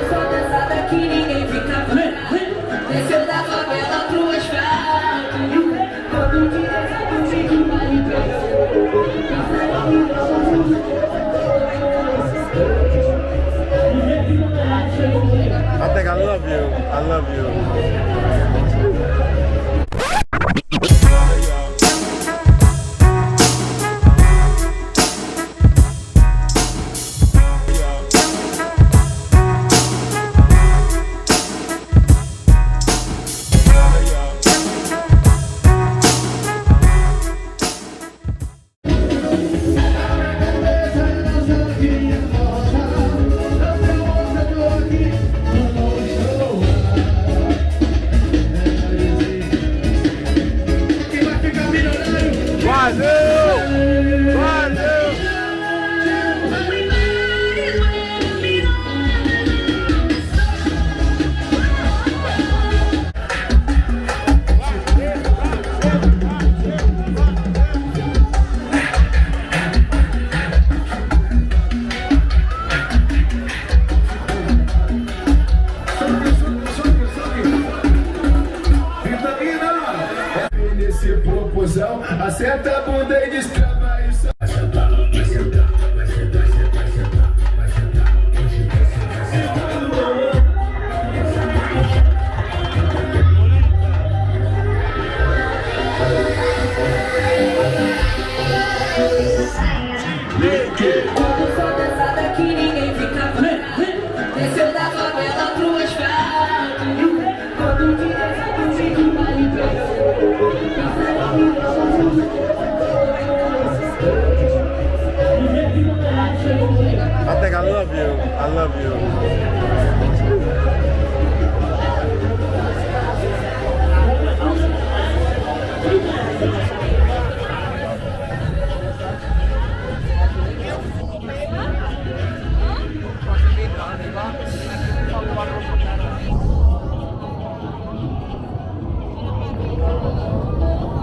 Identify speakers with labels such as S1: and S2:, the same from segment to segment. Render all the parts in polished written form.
S1: Só dançada que ninguém fica pra trás. Desceu da favela pro asfalto. Todo dia sabe um jeito vale pra
S2: I think I love you. I love you.
S3: Acerta a bunda e destrava isso. Vai sentar, vai sentar, vai sentar, vai sentar, vai sentar, vai sentar. Só dançada que ninguém fica pra trás. Desceu da favela pro asfalto. Todo dia sabe um jeito vale pra
S2: I think I love you. I love you.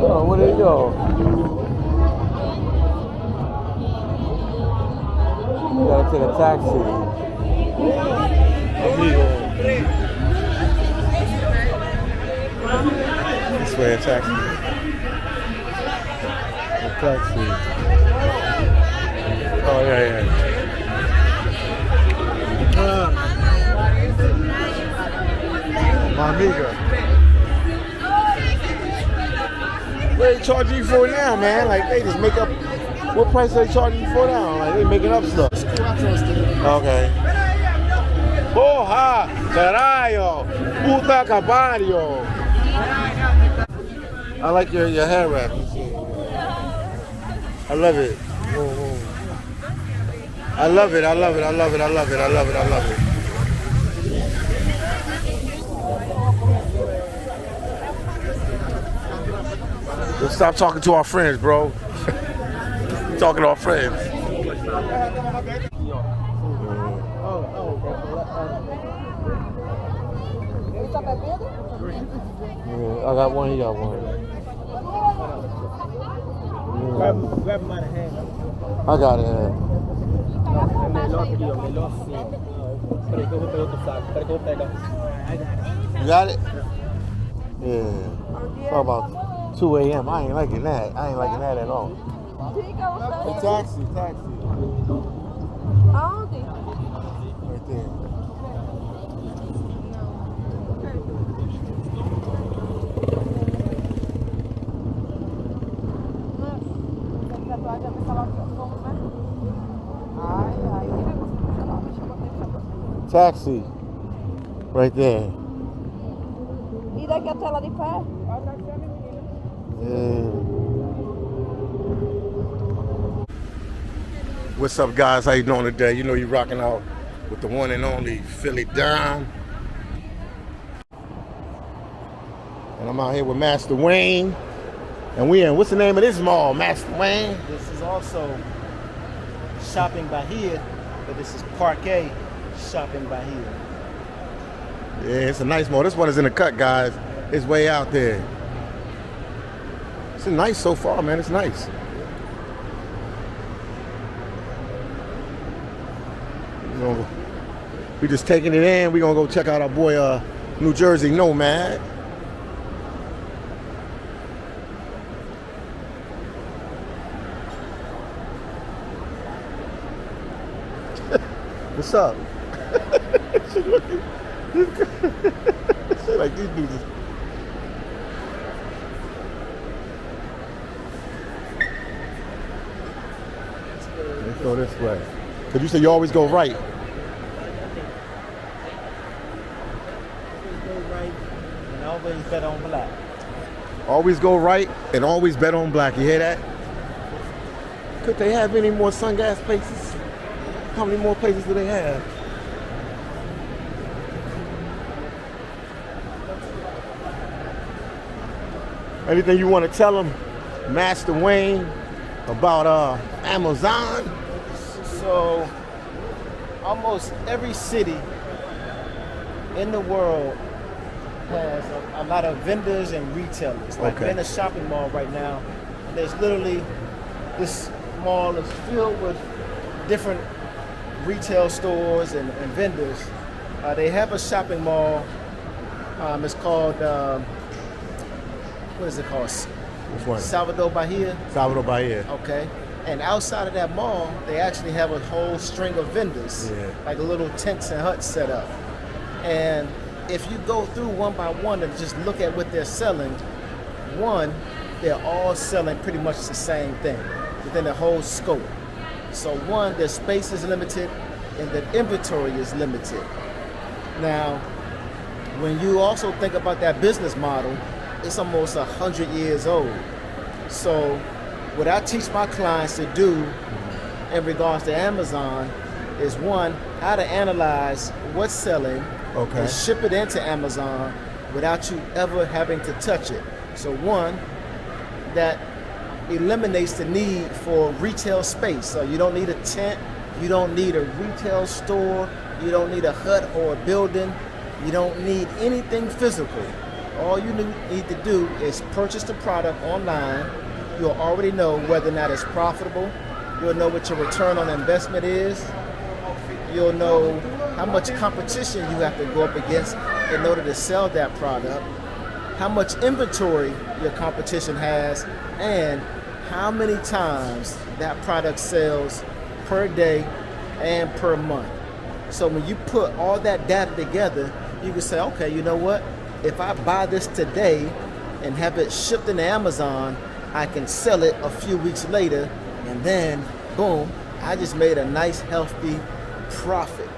S2: Oh, where did he go? You gotta take a taxi. This way, a taxi. A taxi. Oh, yeah. My amiga. What they charging you for now, man? Like, they just make up. What price are they charging you for now? Like, they making up stuff. Okay. Porra! Caralho! Puta caballo! I like your hair wrap. I love it. I love it. I love it. I love it. I love it. I love it. I love it. Let's stop talking to our friends, bro. Talking to our friends. I got one, he got one.
S4: Grab him by the hand.
S2: I got it.
S4: É melhor aqui, ó. Melhor assim, ó. Peraí que eu vou pegar outro saco. Peraí que eu vou pegar.
S2: You got it? Yeah. It's about 2 a.m. I ain't liking that. I ain't liking that at all. Hey, taxi.
S5: Aonde?
S2: Right there. Taxi. Right there.
S5: E daqui até lá de pé?
S2: Yeah. What's up, guys? How you doing today? You know you're rocking out with the one and only phillydom. And I'm out here with Master Wayne. And we in, what's the name of this mall, Master Wayne?
S4: This is also Shopping Bahia, but this is Parquet Shopping Bahia.
S2: Yeah, it's a nice mall. This one is in the cut, guys. It's way out there. It's nice so far, man. It's nice. You We just taking it in. We gonna go check out our boy New Jersey Nomad. What's up? Like these dudes. Let's go this way. Cause you said you always go right.
S4: And always bet on black.
S2: Always go right and always bet on black. You hear that? Could they have any more sun gas places? How many more places do they have? Anything you want to tell them, Master Wayne, about Amazon?
S4: So, almost every city in the world has a lot of vendors and retailers. Like we're in a shopping mall right now, and there's literally, this mall is filled with different retail stores and vendors. They have a shopping mall. It's called, what is it called?
S2: Which one?
S4: Salvador Bahia.
S2: Salvador Bahia.
S4: Okay. And outside of that mall, they actually have a whole string of vendors, like little tents and huts set up. And if you go through one by one and just look at what they're selling, one, they're all selling pretty much the same thing within the whole scope. So one, their space is limited and the inventory is limited. Now, when you also think about that business model, it's almost 100 years old. So what I teach my clients to do in regards to Amazon is one, how to analyze what's selling and ship it into Amazon without you ever having to touch it. So one, that eliminates the need for retail space. So you don't need a tent, you don't need a retail store, you don't need a hut or a building, you don't need anything physical. All you need to do is purchase the product online. You'll already know whether or not it's profitable. You'll know what your return on investment is. You'll know how much competition you have to go up against in order to sell that product, how much inventory your competition has, and how many times that product sells per day and per month. So when you put all that data together, you can say, okay, you know what? If I buy this today and have it shipped into Amazon, I can sell it a few weeks later, and then boom, I just made a nice healthy profit.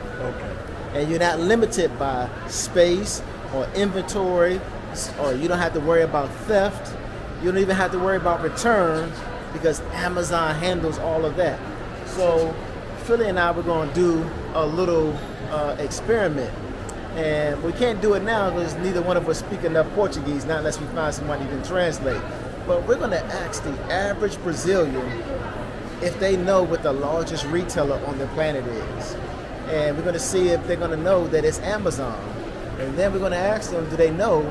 S4: And you're not limited by space or inventory, or you don't have to worry about theft. You don't even have to worry about returns because Amazon handles all of that. So Philly and I were going to do a little experiment. And we can't do it now because neither one of us speak enough Portuguese, not unless we find somebody who can translate. But we're going to ask the average Brazilian if they know what the largest retailer on the planet is. And we're going to see if they're going to know that it's Amazon. And then we're going to ask them, do they know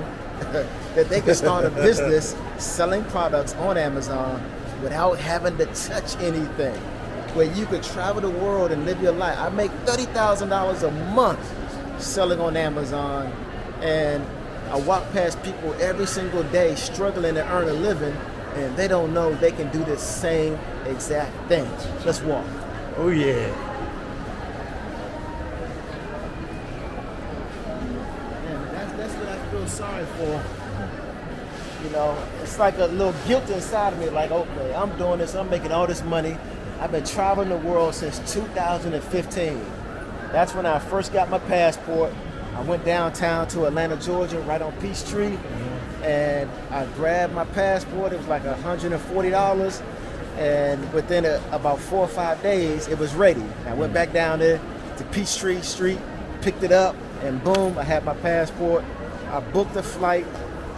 S4: that they can start a business selling products on Amazon without having to touch anything, where you could travel the world and live your life. I make $30,000 a month selling on Amazon, and I walk past people every single day struggling to earn a living, and they don't know they can do the same exact thing. Let's walk.
S2: Oh yeah.
S4: Man, that's what I feel sorry for. You know, it's like a little guilt inside of me, like, okay, I'm doing this, I'm making all this money. I've been traveling the world since 2015. That's when I first got my passport. I went downtown to Atlanta, Georgia, right on Peachtree, and I grabbed my passport. It was like $140, and within about 4 or 5 days, it was ready. I went back down there to Peachtree Street, picked it up, and boom, I had my passport. I booked a flight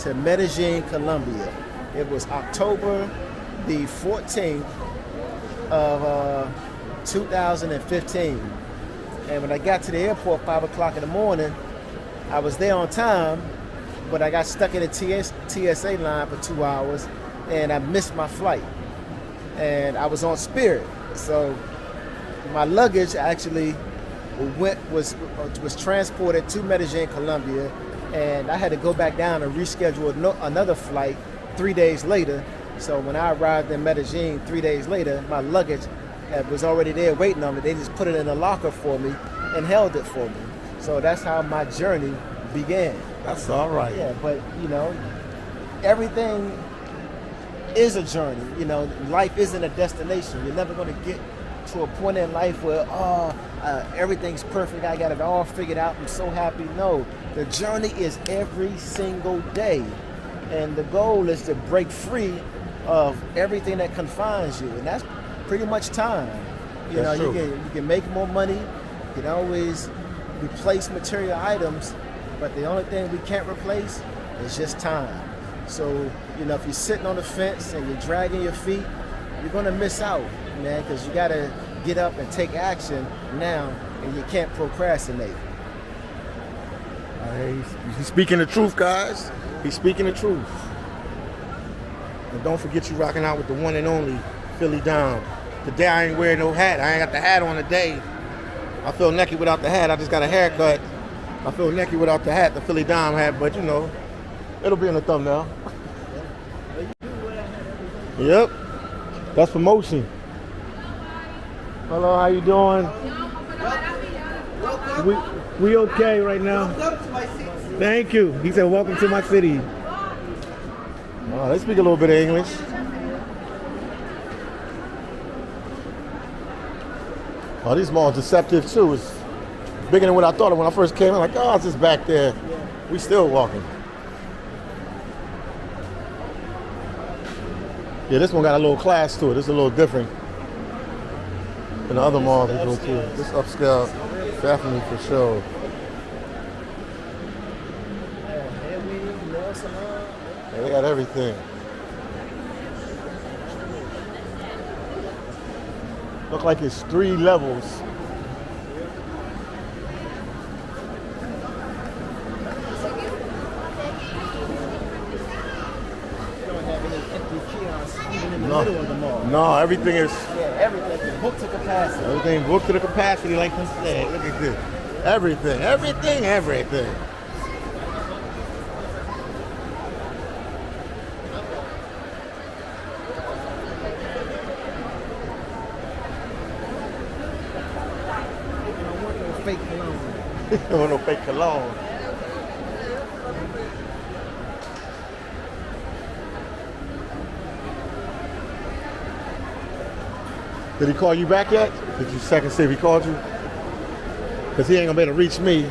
S4: to Medellin, Colombia. It was October the 14th of 2015. And when I got to the airport 5 o'clock in the morning, I was there on time, but I got stuck in the TSA line for 2 hours, and I missed my flight. And I was on Spirit, so my luggage actually was transported to Medellin, Colombia, and I had to go back down and reschedule another flight 3 days later. So when I arrived in Medellin 3 days later, my luggage was already there waiting on me. They just put it in a locker for me and held it for me. So that's how my journey began.
S2: That's all right.
S4: Yeah, but you know, everything is a journey. You know, life isn't a destination. You're never going to get to a point in life where everything's perfect. I got it all figured out. I'm so happy. No, the journey is every single day, and the goal is to break free of everything that confines you, and that's pretty much time. You
S2: That's
S4: know,
S2: true.
S4: you can make more money. You can always replace material items, but the only thing we can't replace is just time. So, you know, if you're sitting on the fence and you're dragging your feet, you're gonna miss out, man, because you gotta get up and take action now, and you can't procrastinate.
S2: He's speaking the truth, guys. He's speaking the truth. And don't forget you rocking out with the one and only phillydom. Today I ain't wearing no hat. I ain't got the hat on today. I feel naked without the hat. I just got a haircut. I feel naked without the hat, the phillydom hat, but you know, it'll be in the thumbnail. Yep. That's promotion. Hello, how you doing? We okay right now. Thank you. He said, welcome to my city. Oh, they speak a little bit of English. Oh, these malls deceptive too. It's bigger than what I thought when I first came in. Like, oh, it's just back there. We still walking. Yeah, this one got a little class to it. It's a little different than the other malls we go to. This upscale, definitely for sure. Yeah, they got everything. Look like it's 3 levels. No, everything is.
S4: Yeah, everything is booked to capacity.
S2: Everything booked to the capacity, like you said. Look at this. Everything.
S4: Fake cologne.
S2: I don't want no fake cologne. Did he call you back yet? Did you check and see if he called you? Because he ain't gonna be able to reach me.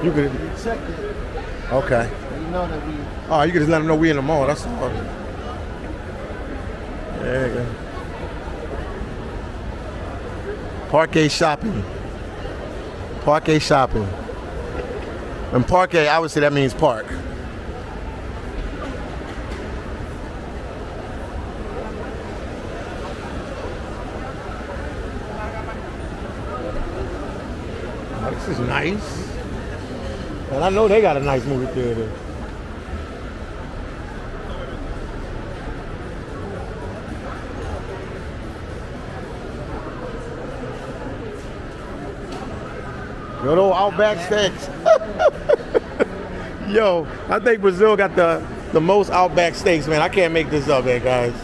S2: You could.
S4: We checked it.
S2: Okay.
S4: You know that we.
S2: Oh, you could just let him know we in the mall. That's all. There you go. Parquet shopping. Parquet shopping. And parquet, I would say that means park. Oh, this is nice. And I know they got a nice movie theater. Good old Outback steaks. Yo, I think Brazil got the most Outback steaks, man. I can't make this up, man, guys.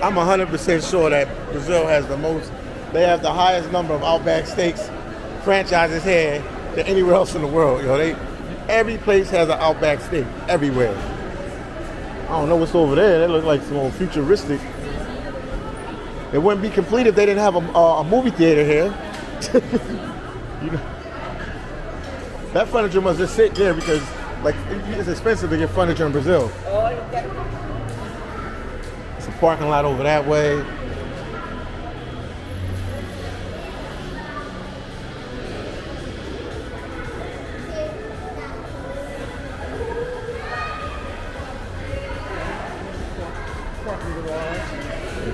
S2: I'm 100% sure that Brazil has the most. They have the highest number of Outback steaks franchises here than anywhere else in the world. You know, every place has an Outback steak everywhere. I don't know what's over there. They look like some old futuristic. It wouldn't be complete if they didn't have a movie theater here. You know, that furniture must just sit there because, like, it's expensive to get furniture in Brazil. It's a parking lot over that way.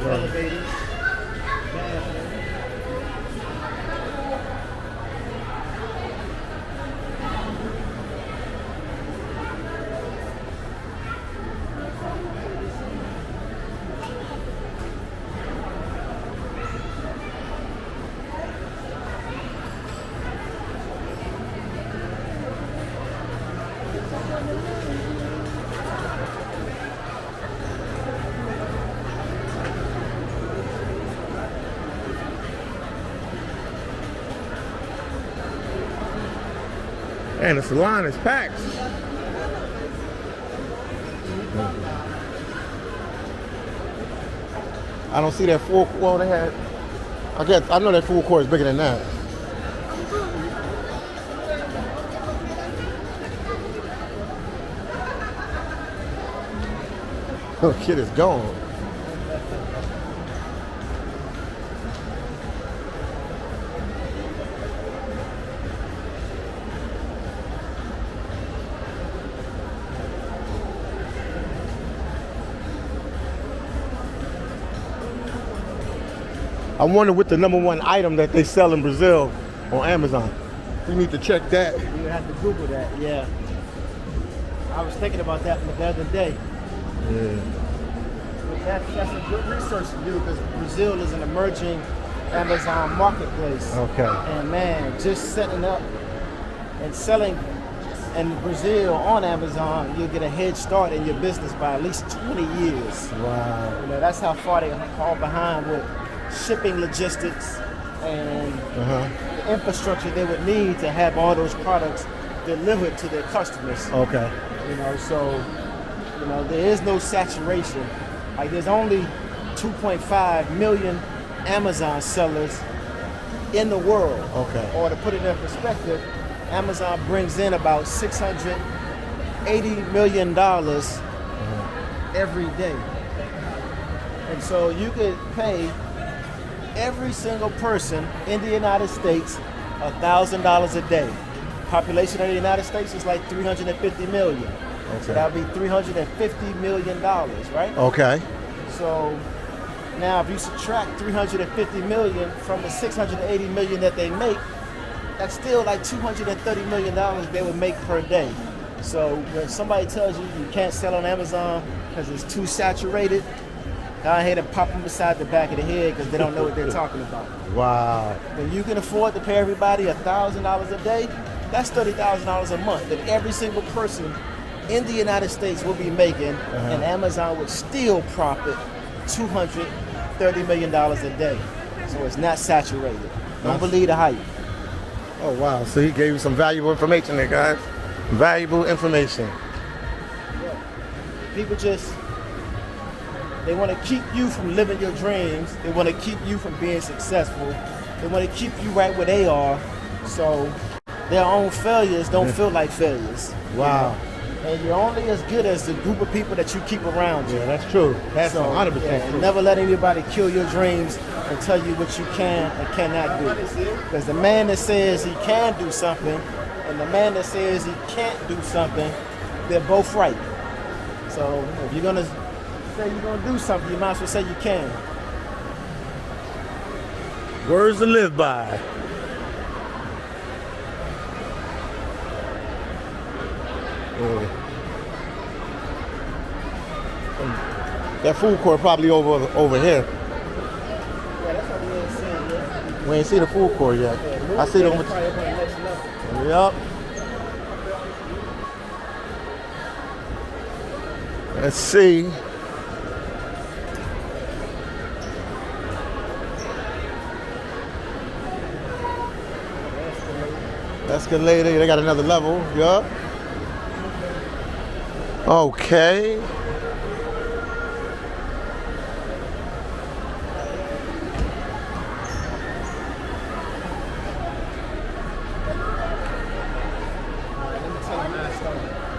S4: Alldaybiz.
S2: And the salon is packed. I don't see that full. Well, they had. I know that full court is bigger than that. Oh, kid is gone. I wonder what the #1 item that they sell in Brazil on Amazon. We need to check that.
S4: You have to Google that, yeah. I was thinking about that the other day.
S2: Yeah.
S4: But that's a good research to do because Brazil is an emerging Amazon marketplace.
S2: Okay.
S4: And man, just setting up and selling in Brazil on Amazon, you'll get a head start in your business by at least 20 years.
S2: Wow.
S4: You know, that's how far they fall behind with shipping logistics and the infrastructure they would need to have all those products delivered to their customers.
S2: Okay.
S4: You know, so, you know, there is no saturation. Like there's only 2.5 million Amazon sellers in the world.
S2: Okay.
S4: Or to put it in perspective, Amazon brings in about $680 million every day. And so you could pay every single person in the United States $1,000 a day. Population of the United States is like 350 million.
S2: Okay.
S4: So that would be $350 million, right?
S2: Okay.
S4: So now if you subtract 350 million from the 680 million that they make, that's still like $230 million they would make per day. So when somebody tells you you can't sell on Amazon because it's too saturated, I hate to pop them beside the back of the head because they don't know what they're talking about.
S2: Wow.
S4: When you can afford to pay everybody $1,000 a day, that's $30,000 a month that every single person in the United States will be making, and Amazon would still profit $230 million a day. So it's not saturated. Don't believe the hype.
S2: Oh, wow. So he gave you some valuable information there, guys. Valuable information.
S4: People just, they want to keep you from living your dreams. They want to keep you from being successful. They want to keep you right where they are. So their own failures don't feel like failures.
S2: Wow.
S4: You know? And you're only as good as the group of people that you keep around you.
S2: Yeah, that's true. That's 100% true.
S4: Never let anybody kill your dreams and tell you what you can and cannot do. Because the man that says he can do something and the man that says he can't do something, they're both right. So if you're gonna say you're gonna do something, you might as well say you can.
S2: Words to live by. That food court probably over here.
S4: Yeah, that's what we ain't seen yet.
S2: We ain't see the food court yet. I see them.
S4: Probably up on the next level.
S2: Yep. Let's see. Escalator. They got another level. Yup. Okay.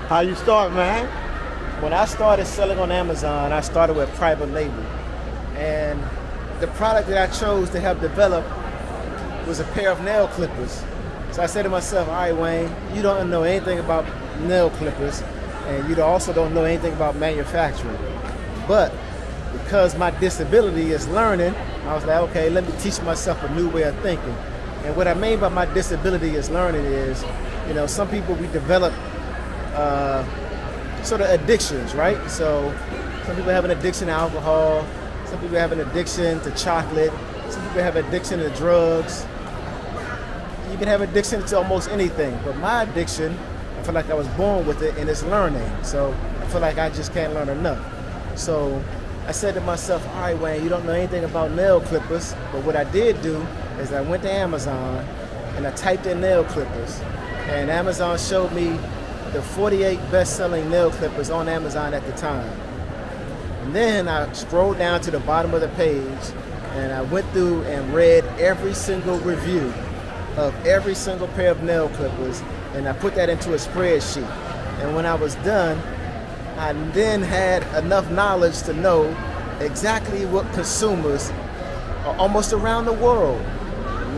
S2: How you start, man?
S4: When I started selling on Amazon, I started with private label. And the product that I chose to help develop was a pair of nail clippers. So I said to myself, all right, Wayne, you don't know anything about nail clippers, and you also don't know anything about manufacturing. But because my disability is learning, I was like, okay, let me teach myself a new way of thinking. And what I mean by my disability is learning is, you know, some people, we develop sort of addictions, right? So some people have an addiction to alcohol, some people have an addiction to chocolate, some people have addiction to drugs. You can have addiction to almost anything, but my addiction, I feel like I was born with it, and it's learning. So I feel like I just can't learn enough. So I said to myself, all right, Wayne, you don't know anything about nail clippers, but what I did do is I went to Amazon and I typed in nail clippers, And Amazon showed me the 48 best-selling nail clippers on Amazon at the time. And then I scrolled down to the bottom of the page and I went through and read every single review of every single pair of nail clippers, and I put that into a spreadsheet. And when I was done, I then had enough knowledge to know exactly what consumers almost around the world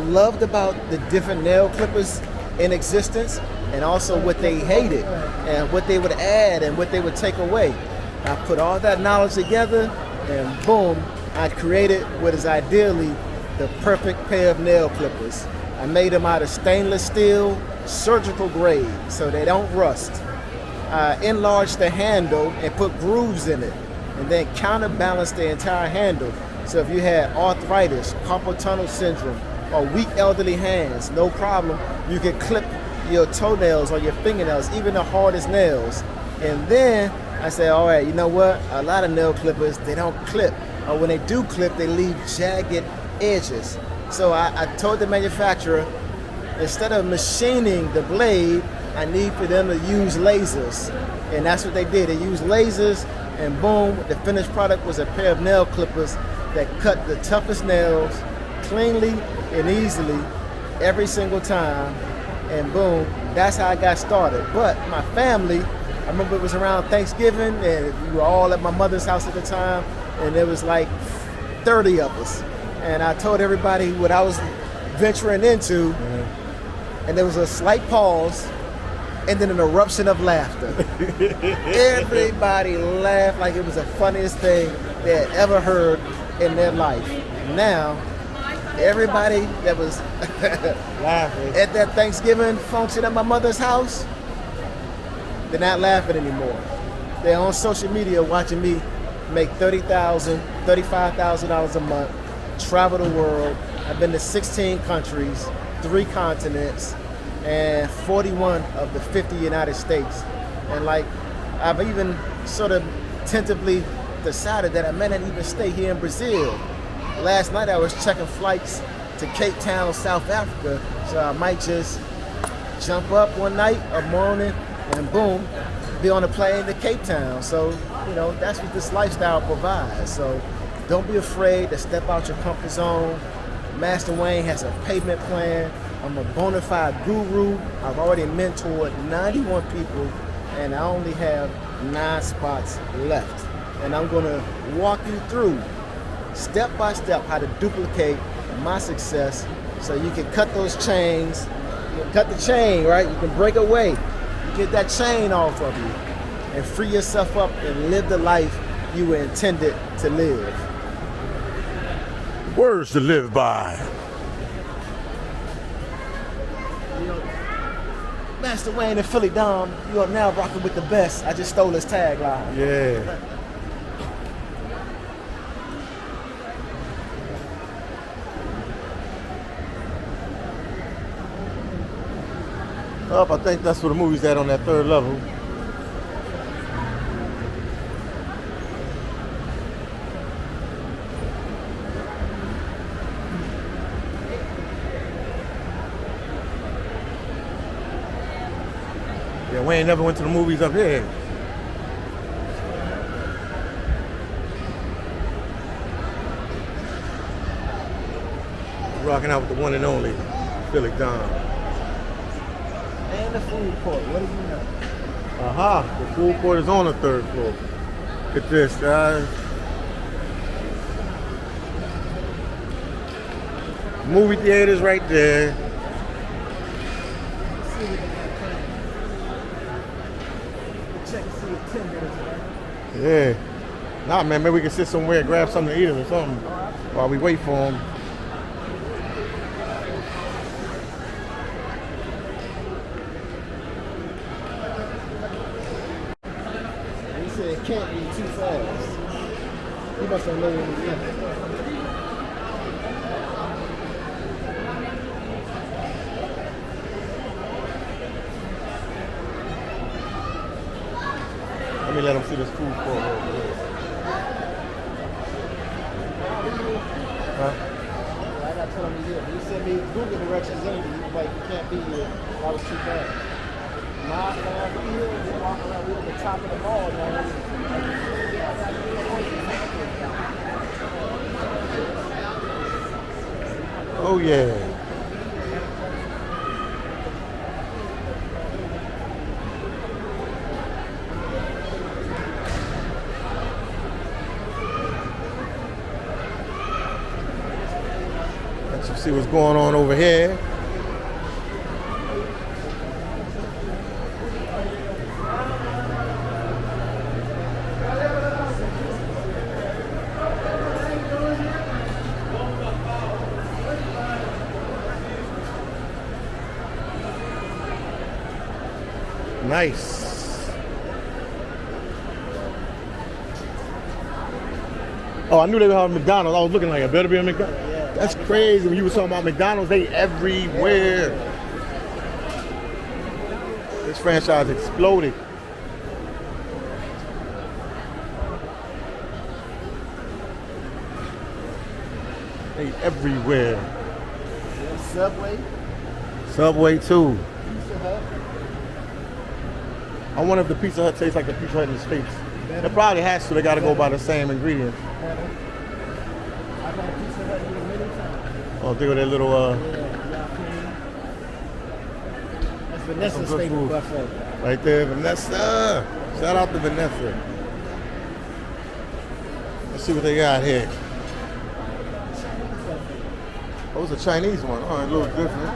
S4: loved about the different nail clippers in existence, and also what they hated and what they would add and what they would take away. I put all that knowledge together and boom, I created what is ideally the perfect pair of nail clippers. I made them out of stainless steel, surgical grade, so they don't rust. I enlarged the handle and put grooves in it, and then counterbalanced the entire handle. So if you had arthritis, carpal tunnel syndrome, or weak elderly hands, no problem. You can clip your toenails or your fingernails, even the hardest nails. And then I said, all right, you know what? A lot of nail clippers, they don't clip. Or when they do clip, they leave jagged edges. So I told the manufacturer, instead of machining the blade, I need for them to use lasers. And that's what they did. They used lasers, and boom, the finished product was a pair of nail clippers that cut the toughest nails cleanly and easily every single time. And boom, that's how I got started. But my family, I remember it was around Thanksgiving, and we were all at my mother's house at the time, and there was like 30 of us. And I told everybody what I was venturing into, and there was a slight pause, and then an eruption of laughter. Everybody laughed like it was the funniest thing they had ever heard in their life. Now, everybody that was laughing at that Thanksgiving function at my mother's house, they're not laughing anymore. They're on social media watching me make $30,000, $35,000 a month, travel the world. I've been to 16 countries, 3 continents, and 41 of the 50 United States. And like, I've even sort of tentatively decided that I may not even stay here in Brazil. Last night I was checking flights to Cape Town, South Africa, so I might just jump up one night or morning and boom, be on a plane to Cape Town. So, you know, that's what this lifestyle provides. So don't be afraid to step out your comfort zone. Master Wayne has a payment plan. I'm a bona fide guru. I've already mentored 91 people, and I only have 9 spots left. And I'm gonna walk you through step by step how to duplicate my success so you can cut those chains. You can cut the chain, right? You can break away. You get that chain off of you and free yourself up and live the life you were intended to live.
S2: Words to live by.
S4: You know, Master Wayne and phillydom, you are now rocking with the best. I just stole his tagline.
S2: Yeah. Up, I think that's where the movie's at on that 3rd level. Yeah, Wayne never went to the movies up here. Rocking out with the one and only phillydom.
S4: And the food court, what do you know?
S2: The food court is on the 3rd floor. Look at this, guys. Movie theaters right there.
S4: Check and see if Tim is right.
S2: Yeah. Nah, man, maybe we can sit somewhere and grab something to eat or something while we wait for him.
S4: He said it can't be too fast. He must have known what he meant.
S2: Let me let him see this food court over there. Huh?
S4: Right up told me, yeah, he sent me Google directions anyway. He was like, you can't be here. That was too bad. Nah, man, we here, we walk around, we at the top of the mall, man.
S2: Oh yeah. Let's see what's going on over here. Nice. Oh, I knew they were having McDonald's. I was looking like it better be a McDonald's. That's crazy. When you were talking about McDonald's, they everywhere. This franchise exploded. They everywhere.
S4: Subway.
S2: Subway too. I wonder if the Pizza Hut tastes like the Pizza Hut in the States. It probably has to. They got to go by the same ingredients.
S4: I've had Pizza Hut here many times.
S2: Oh, they got that little.
S4: That's Vanessa's favorite buffet.
S2: Right there, Vanessa. Shout out to Vanessa. Let's see what they got here. Oh, it's a Chinese one. Oh, a little different.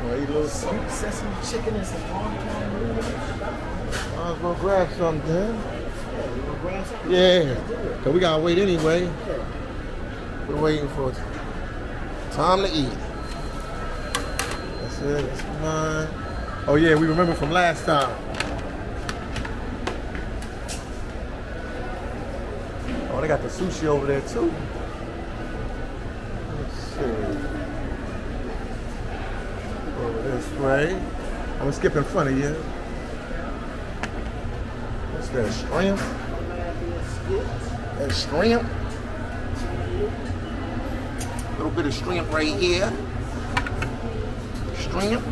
S2: Oh, eat a little
S4: Sweet sesame chicken and some wonton noodles.
S2: Might as well grab something.
S4: Yeah, you wanna grab something?
S2: Yeah, because we got to wait anyway. We're waiting for time to eat. That's it. That's mine. Oh, yeah, we remember from last time. Oh, they got the sushi over there, too. Let's see. Over this way. I'm going to skip in front of you. What's that, shrimp? That shrimp. A little bit of shrimp right here. Shrimp.